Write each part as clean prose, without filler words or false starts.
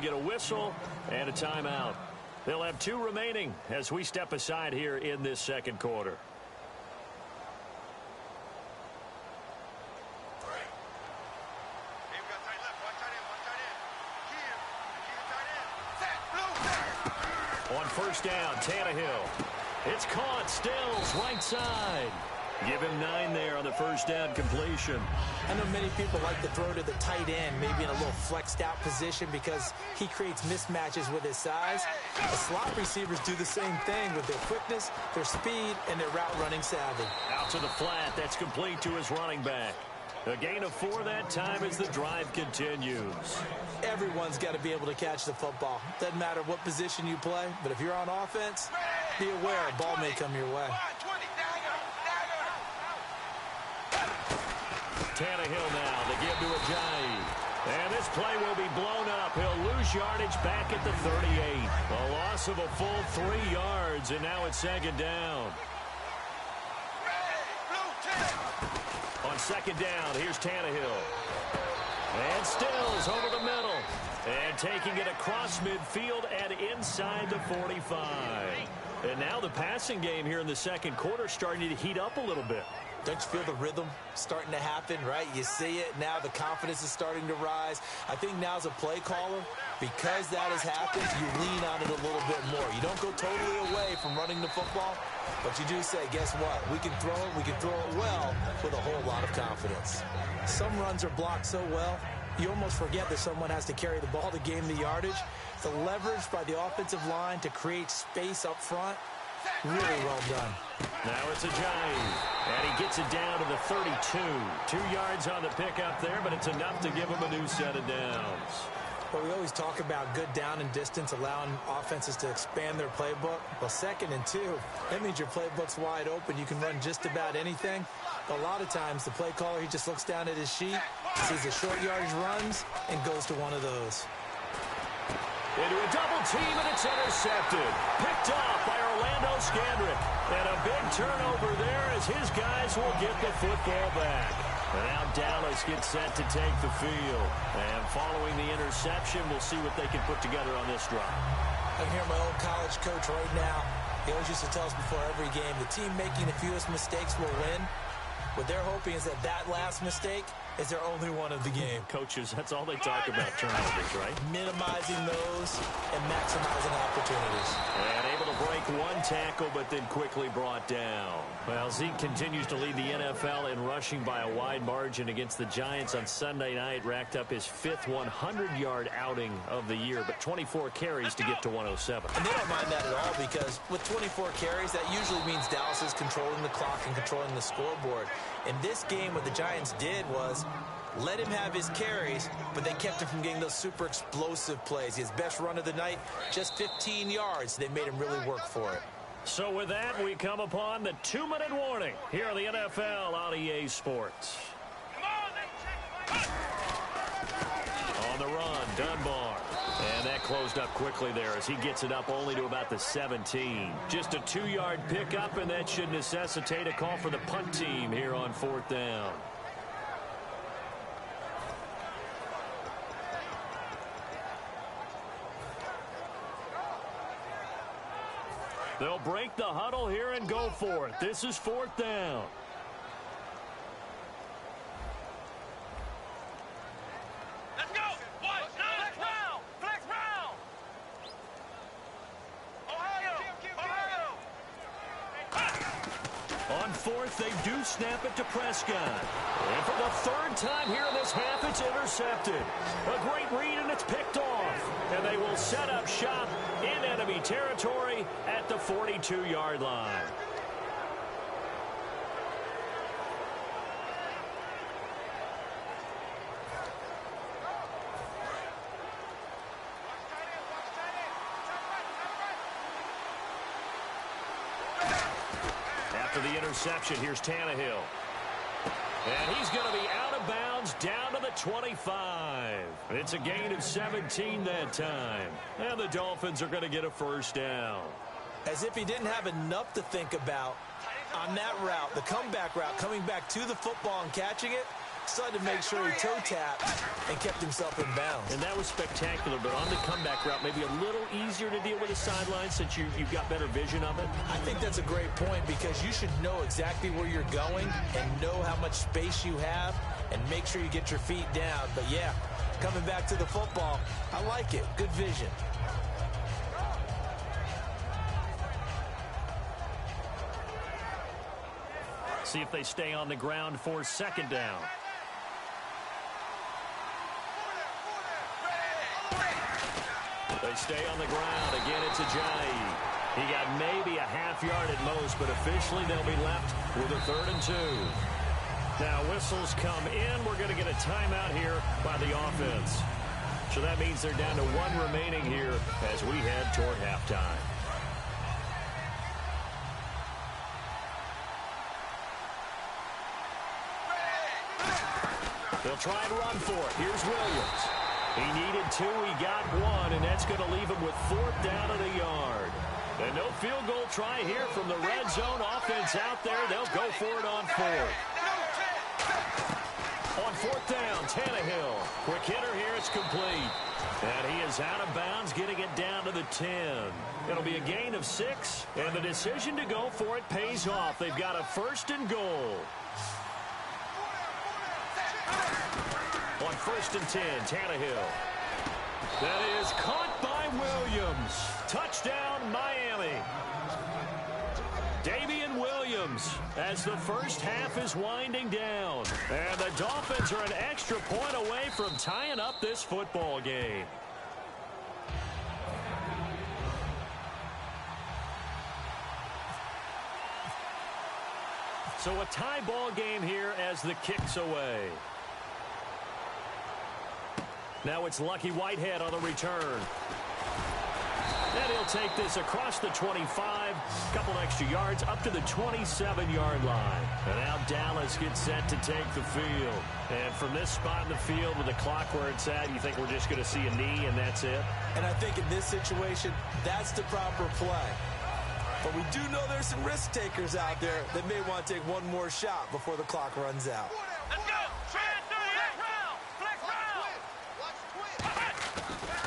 get a whistle and a timeout. They'll have 2 remaining as we step aside here in this second quarter. On first down, Tannehill. It's caught. Stills, right side. Give him 9 there on the first down completion. I know many people like to throw to the tight end, maybe in a little flexed out position because he creates mismatches with his size. The slot receivers do the same thing with their quickness, their speed, and their route running savvy. Out to the flat. That's complete to his running back. A gain of 4 that time as the drive continues. Everyone's got to be able to catch the football. Doesn't matter what position you play, but if you're on offense, be aware a ball may come your way. Tannehill now, they give to Ajayi. And this play will be blown up. He'll lose yardage back at the 38. A loss of a full 3 yards, and now it's second down. On second down, here's Tannehill. And Stills over the middle. And taking it across midfield and inside the 45. And now the passing game here in the second quarter starting to heat up a little bit. Don't you feel the rhythm starting to happen, right? You see it. Now the confidence is starting to rise. I think now as a play caller, because that has happened, you lean on it a little bit more. You don't go totally away from running the football, but you do say, guess what? We can throw it well with a whole lot of confidence. Some runs are blocked so well, you almost forget that someone has to carry the ball to gain the yardage. The leverage by the offensive line to create space up front, really well done. Now it's Ajayi, and he gets it down to the 32. 2 yards on the pickup there, but it's enough to give him a new set of downs. Well, we always talk about good down and distance, allowing offenses to expand their playbook. Well, 2nd and 2, that means your playbook's wide open. You can run just about anything. A lot of times, the play caller, he just looks down at his sheet, sees the short yardage runs, and goes to one of those. Into a double team, and it's intercepted. Picked off by Orlando Scandrick. And a big turnover there as his guys will get the football back. And now Dallas gets set to take the field. And following the interception, we'll see what they can put together on this drive. I can hear my old college coach right now. He always used to tell us before every game, the team making the fewest mistakes will win. What they're hoping is that that last mistake is their only one of the game. Coaches, that's all they talk about, turnovers, right? Minimizing those and maximizing opportunities. And able to break 1 tackle, but then quickly brought down. Well, Zeke continues to lead the NFL in rushing by a wide margin against the Giants on Sunday night. Racked up his 5th 100-yard outing of the year, but 24 carries to get to 107. And they don't mind that at all because with 24 carries, that usually means Dallas is controlling the clock and controlling the scoreboard. In this game, what the Giants did was let him have his carries, but they kept him from getting those super explosive plays. His best run of the night, just 15 yards. They made him really work for it. So with that, we come upon the 2-minute warning here on the NFL on EA Sports. On the run, Dunbar. And that closed up quickly there as he gets it up only to about the 17. Just a 2-yard pickup, and that should necessitate a call for the punt team here on 4th down. They'll break the huddle here and go for it. This is 4th down. Let's go. Flex round. Flex round. Ohio. On 4th, they do snap it to Prescott. And for the 3rd time here in this half, it's intercepted. A great read, and it's picked off. And they will set up shop in enemy territory at the 42-yard line. After the interception, here's Tannehill. And he's going to be out of bounds down to the 25. It's a gain of 17 that time. And the Dolphins are going to get a 1st down. As if he didn't have enough to think about on that route, the comeback route, coming back to the football and catching it. Decided to make sure he toe-tapped and kept himself in bounds. And that was spectacular, but on the comeback route, maybe a little easier to deal with the sideline since you've got better vision of it. I think that's a great point because you should know exactly where you're going and know how much space you have and make sure you get your feet down. But, yeah, coming back to the football, I like it. Good vision. See if they stay on the ground for second down. They stay on the ground. Again, it's Ajayi. He got maybe a half yard at most, but officially they'll be left with a 3rd and 2. Now, whistles come in. We're going to get a timeout here by the offense. So that means they're down to 1 remaining here as we head toward halftime. They'll try and run for it. Here's Williams. He needed 2. He got 1, and that's going to leave him with 4th down at a yard. And no field goal try here from the red zone offense out there. They'll go for it on 4th. On 4th down, Tannehill. Quick hitter here. It's complete. And he is out of bounds, getting it down to the 10. It'll be a gain of 6, and the decision to go for it pays off. They've got a 1st and goal. On 1st and 10, Tannehill. That is caught by Williams. Touchdown, Miami. Damian Williams as the first half is winding down. And the Dolphins are an extra point away from tying up this football game. So a tie ball game here as the kick's away. Now it's Lucky Whitehead on the return. And he'll take this across the 25, couple extra yards up to the 27-yard line. And now Dallas gets set to take the field. And from this spot in the field with the clock where it's at, you think we're just going to see a knee and that's it? And I think in this situation, that's the proper play. But we do know there's some risk takers out there that may want to take one more shot before the clock runs out. Let's go.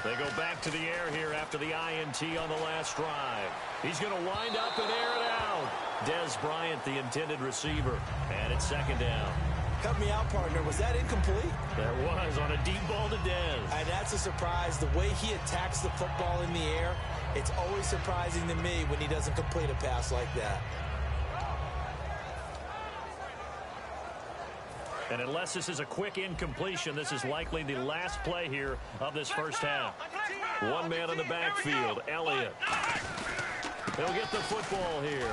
They go back to the air here after the INT on the last drive. He's going to wind up and air it out. Dez Bryant, the intended receiver. And it's 2nd down. Cut me out, partner. Was that incomplete? That was on a deep ball to Dez. And that's a surprise. The way he attacks the football in the air, it's always surprising to me when he doesn't complete a pass like that. And unless this is a quick incompletion, this is likely the last play here of this first half. 1 man in the backfield, Elliott. He'll get the football here.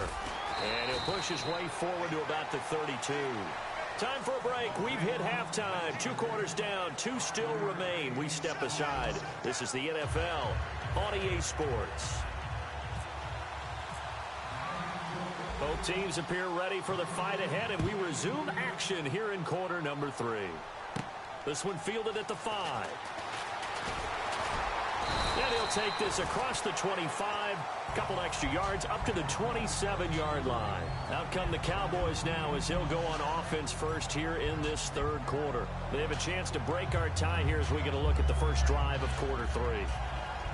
And he'll push his way forward to about the 32. Time for a break. We've hit halftime. 2 quarters down, 2 still remain. We step aside. This is the NFL on EA Sports. Both teams appear ready for the fight ahead, and we resume action here in quarter number 3. This one fielded at the 5. And he'll take this across the 25, couple extra yards up to the 27-yard line. Out come the Cowboys now as he'll go on offense first here in this 3rd quarter. They have a chance to break our tie here as we get a look at the first drive of quarter 3.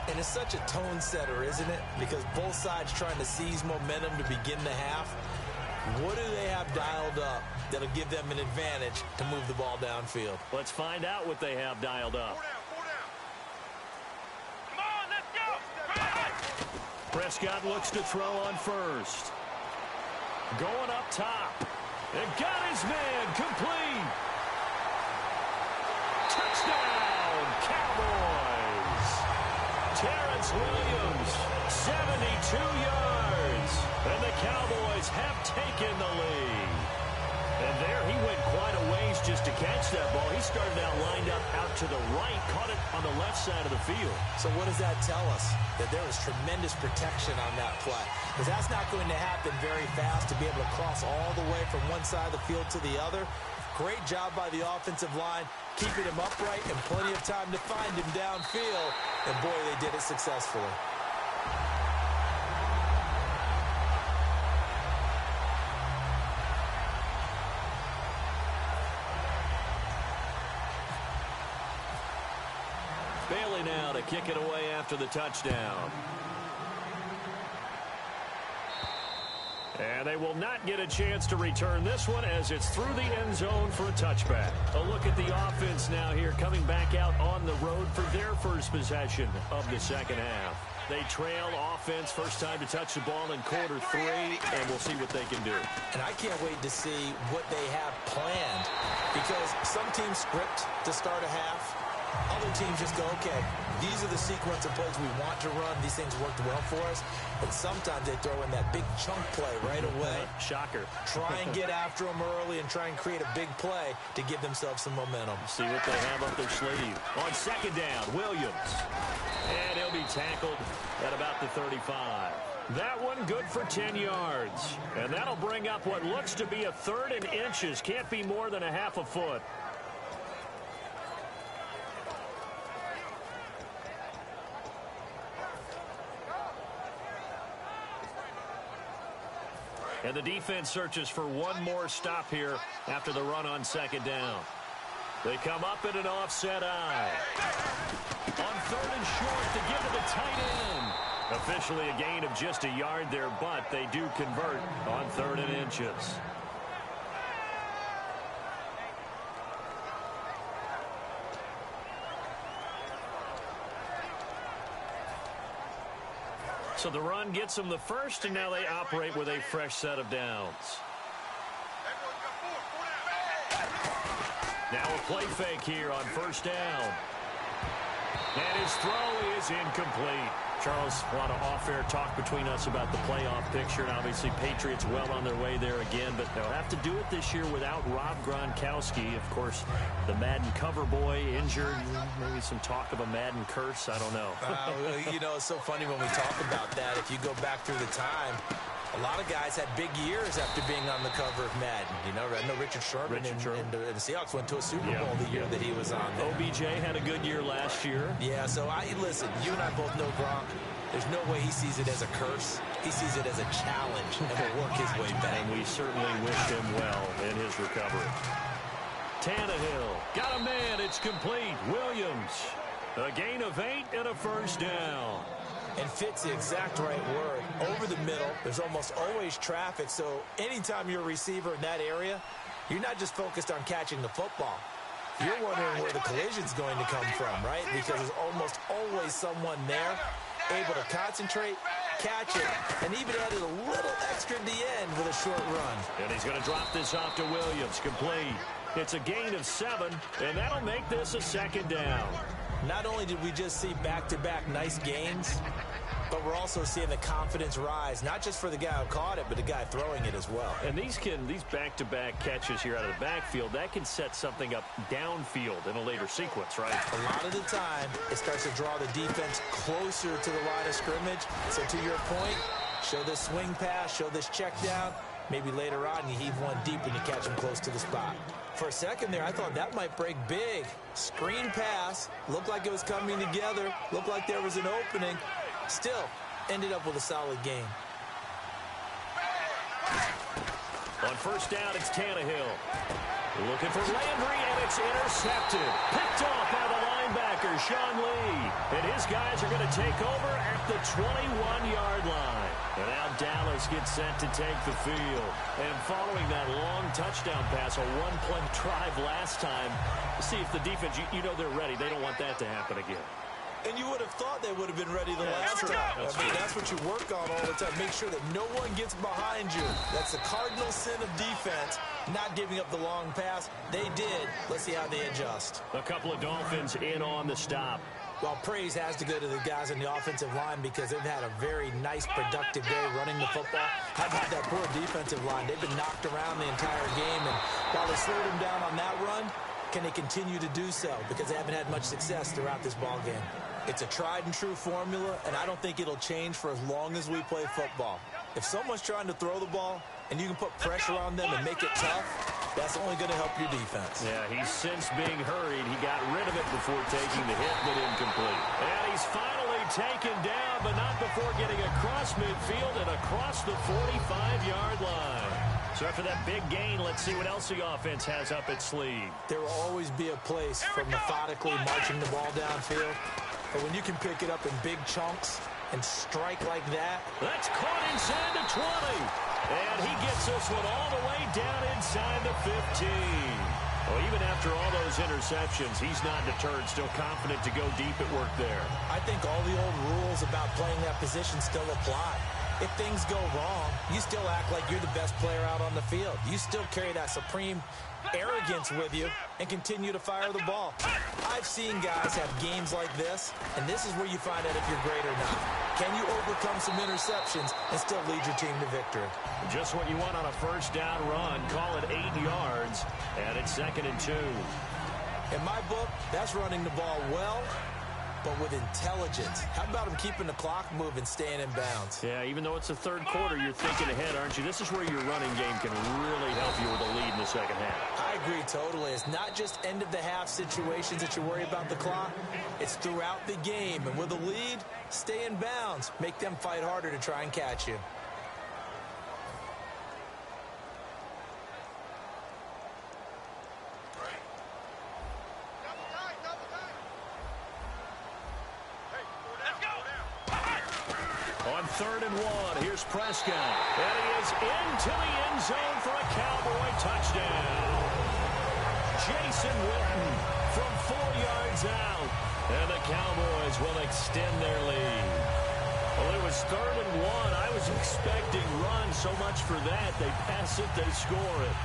And it's such a tone setter, isn't it? Because both sides trying to seize momentum to begin the half. What do they have dialed up that'll give them an advantage to move the ball downfield? Let's find out what they have dialed up. Come on, let's go. Prescott looks to throw on first. Going up top. And got his man complete. Touchdown, Cowboys. Terrence Williams, 72 yards. And the Cowboys have taken the lead. And there he went quite a ways just to catch that ball. He started out lined up out to the right, caught it on the left side of the field. So what does that tell us? That there was tremendous protection on that play. Because that's not going to happen very fast to be able to cross all the way from one side of the field to the other. Great job by the offensive line, keeping him upright and plenty of time to find him downfield. And boy, they did it successfully. kick it away after the touchdown. And they will not get a chance to return this one as it's through the end zone for a touchback. A look at the offense now here coming back out on the road for their first possession of the second half. They trail offense, first time to touch the ball in quarter 3, and we'll see what they can do. And I can't wait to see what they have planned, because some teams script to start a half. Other teams just go, okay, these are the sequence of plays we want to run. These things worked well for us. And sometimes they throw in that big chunk play right away. Shocker. Try and get after them early and try and create a big play to give themselves some momentum. See what they have up their sleeve. On second down, Williams. And he'll be tackled at about the 35. That one good for 10 yards. And that'll bring up what looks to be a 3rd and inches. Can't be more than a half a foot. And the defense searches for one more stop here after the run on second down. They come up in an offset eye. On 3rd and short to give to the tight end. Officially a gain of just a yard there, but they do convert on 3rd and inches. So the run gets them the first, and now they operate with a fresh set of downs. Now a play fake here on first down. And his throw is incomplete. Charles, a lot of off-air talk between us about the playoff picture, and obviously Patriots well on their way there again, but they'll have to do it this year without Rob Gronkowski. Of course, the Madden cover boy injured. Maybe some talk of a Madden curse. I don't know. You know, it's so funny when we talk about that. If you go back through the time, a lot of guys had big years after being on the cover of Madden. You know, I know Richard Sherman and the Seahawks went to a Super Bowl the year that he was on there. OBJ had a good year last year. Yeah, so listen, you and I both know Gronk. There's no way he sees it as a curse. He sees it as a challenge and will work his way back. And we certainly wish him well in his recovery. Tannehill got a man. It's complete. Williams, a gain of 8 and a first down. And fits the exact right word. Over the middle, there's almost always traffic, so anytime you're a receiver in that area, you're not just focused on catching the football. You're wondering where the collision's going to come from, right? Because there's almost always someone there able to concentrate, catch it, and even added a little extra at the end with a short run. And he's going to drop this off to Williams, complete. It's a gain of 7, and that'll make this a second down. Not only did we just see back-to-back nice gains, but we're also seeing the confidence rise, not just for the guy who caught it, but the guy throwing it as well. And these back-to-back catches here out of the backfield, that can set something up downfield in a later sequence, right? A lot of the time, it starts to draw the defense closer to the line of scrimmage. So to your point, show this swing pass, show this check down. Maybe later on you heave one deep and you catch him close to the spot. For a second there, I thought that might break big. Screen pass, looked like it was coming together, looked like there was an opening. Still, ended up with a solid game. On first down, it's Tannehill. Looking for Landry, and it's intercepted. Picked off by the linebacker, Sean Lee. And his guys are going to take over at the 21-yard line. And now Dallas gets set to take the field. And following that long touchdown pass, a one-play drive last time, see if the defense, you know they're ready. They don't want that to happen again. And you would have thought they would have been ready the last time. That's what you work on all the time. Make sure that no one gets behind you. That's the cardinal sin of defense, not giving up the long pass. They did. Let's see how they adjust. A couple of Dolphins in on the stop. Well, praise has to go to the guys on the offensive line because they've had a very nice, productive day running the football. How about that poor defensive line? They've been knocked around the entire game, and while they slowed them down on that run, can they continue to do so? Because they haven't had much success throughout this ball game. It's a tried-and-true formula, and I don't think it'll change for as long as we play football. If someone's trying to throw the ball and you can put pressure on them and make it tough, that's only going to help your defense. Yeah, he's since being hurried. He got rid of it before taking the hit, but incomplete. And he's finally taken down, but not before getting across midfield and across the 45-yard line. So after that big gain, let's see what else the offense has up its sleeve. There will always be a place for methodically marching the ball downfield. But when you can pick it up in big chunks and strike like that. That's caught inside the 20. And he gets this one all the way down inside the 15. Well, even after all those interceptions, he's not deterred, still confident to go deep at work there. I think all the old rules about playing that position still apply. If things go wrong, you still act like you're the best player out on the field. You still carry that supreme arrogance with you and continue to fire the ball. I've seen guys have games like this, and this is where you find out if you're great or not. Can you overcome some interceptions and still lead your team to victory? Just what you want on a first down run. Call it 8 yards, and it's 2nd and 2. In my book, that's running the ball well, but with intelligence. How about him keeping the clock moving, staying in bounds? Yeah, even though it's the third quarter, you're thinking ahead, aren't you? This is where your running game can really help you with a lead in the second half. I agree totally. It's not just end-of-the-half situations that you worry about the clock. It's throughout the game. And with a lead, stay in bounds. Make them fight harder to try and catch you. On 3rd and 1, here's Prescott. And he is into the end zone for a Cowboy touchdown. Jason Witten from 4 yards out. And the Cowboys will extend their lead. Well, it was 3rd and 1. I was expecting run, so much for that. They pass it, they score it.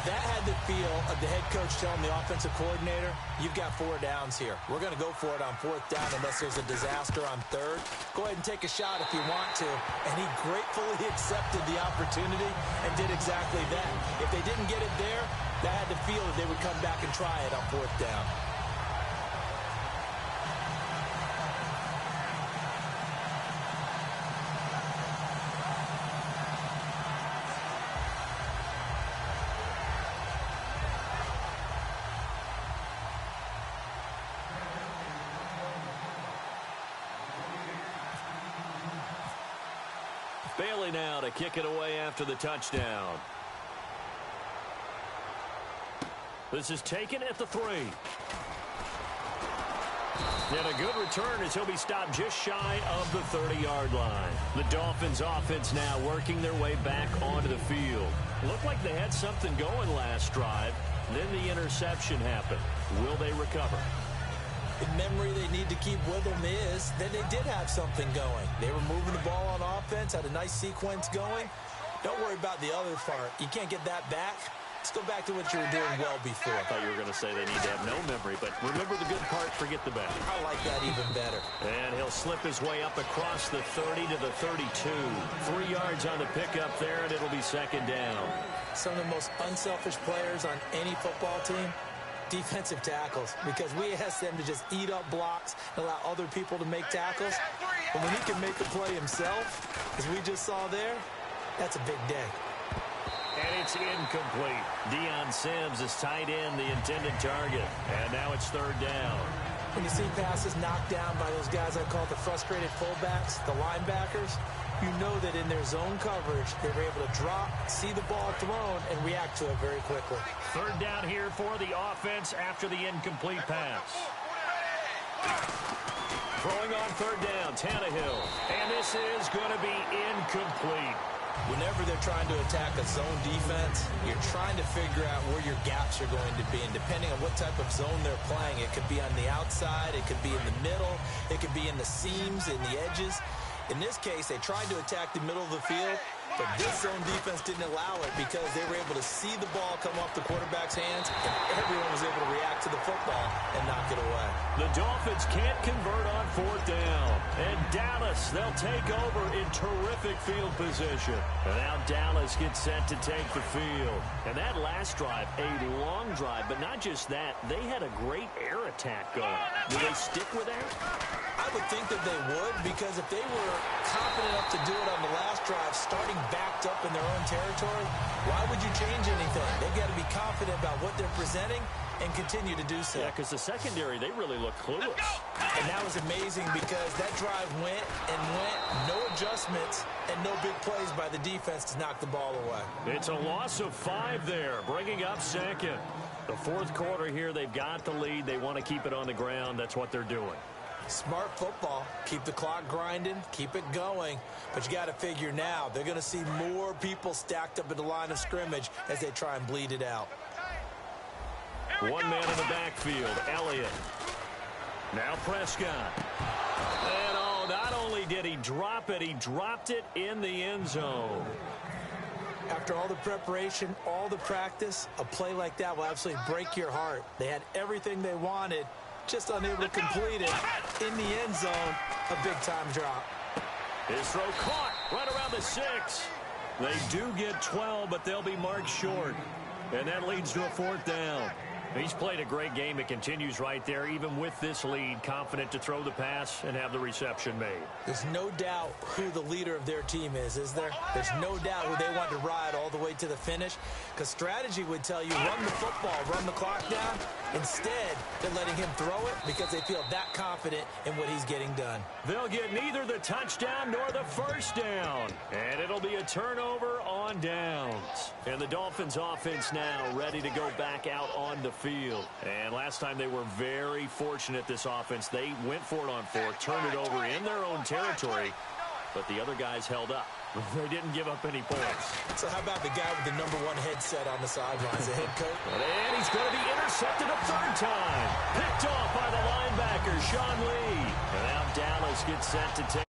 That had the feel of the head coach telling the offensive coordinator, you've got 4 downs here. We're going to go for it on 4th down unless there's a disaster on 3rd. Go ahead and take a shot if you want to. And he gratefully accepted the opportunity and did exactly that. If they didn't get it there, that had the feel that they would come back and try it on 4th down. Bailey now to kick it away after the touchdown. This is taken at the 3. And a good return as he'll be stopped just shy of the 30-yard line. The Dolphins offense now working their way back onto the field. Looked like they had something going last drive. Then the interception happened. Will they recover? The memory they need to keep with them is that they did have something going. They were moving the ball on offense, had a nice sequence going. Don't worry about the other part. You can't get that back. Let's go back to what you were doing well before. I thought you were going to say they need to have no memory, but remember the good part, forget the bad. I like that even better. And he'll slip his way up across the 30 to the 32. 3 yards on the pickup there, and it'll be 2nd down. Some of the most unselfish players on any football team, defensive tackles, because we ask them to just eat up blocks and allow other people to make tackles. But when he can make the play himself, as we just saw there, that's a big day. And it's incomplete. Deion Sims is tight end, the intended target. And now it's 3rd down. When you see passes knocked down by those guys I call the frustrated fullbacks, the linebackers, you know that in their zone coverage, they were able to drop, see the ball thrown, and react to it very quickly. 3rd down here for the offense after the incomplete pass. Throwing on 3rd down, Tannehill. And this is going to be incomplete. Whenever they're trying to attack a zone defense, you're trying to figure out where your gaps are going to be. And depending on what type of zone they're playing, it could be on the outside, it could be in the middle, it could be in the seams, in the edges. In this case, they tried to attack the middle of the field, but this zone defense didn't allow it because they were able to see the ball come off the quarterback's hands, and everyone was able to react to the football and knock it away. The Dolphins can't convert on 4th down. And Dallas, they'll take over in terrific field position. And now Dallas gets set to take the field. And that last drive, a long drive, but not just that, they had a great air attack going. Will they stick with that? I would think that they would, because if they were confident enough to do it on the last drive, starting backed up in their own territory, why would you change anything? They've got to be confident about what they're presenting and continue to do so. Yeah, because the secondary, they really look clueless. And that was amazing because that drive went and went, no adjustments, and no big plays by the defense to knock the ball away. It's a loss of 5 there, bringing up 2nd. The 4th quarter here, they've got the lead. They want to keep it on the ground. That's what they're doing. Smart football. Keep the clock grinding, keep it going. But you got to figure now, they're going to see more people stacked up at the line of scrimmage as they try and bleed it out. One man in the backfield, Elliott. Now Prescott. And oh, not only did he drop it, he dropped it in the end zone. After all the preparation, all the practice, a play like that will absolutely break your heart. They had everything they wanted, just unable to complete it. In the end zone, a big-time drop. His throw caught right around the 6. They do get 12, but they'll be marked short. And that leads to a 4th down. He's played a great game. It continues right there, even with this lead, confident to throw the pass and have the reception made. There's no doubt who the leader of their team is there? There's no doubt who they want to ride all the way to the finish, because strategy would tell you run the football, run the clock down. Instead, they're letting him throw it because they feel that confident in what he's getting done. They'll get neither the touchdown nor the first down, and it'll be a turnover on downs. And the Dolphins offense now ready to go back out on the field. And last time they were very fortunate, this offense. They went for it on 4th, turned it over in their own territory, but the other guys held up. They didn't give up any points. So how about the guy with the #1 headset on the sidelines, the head coach? And he's going to be intercepted a 3rd time. Picked off by the linebacker, Sean Lee. And now Dallas gets set to take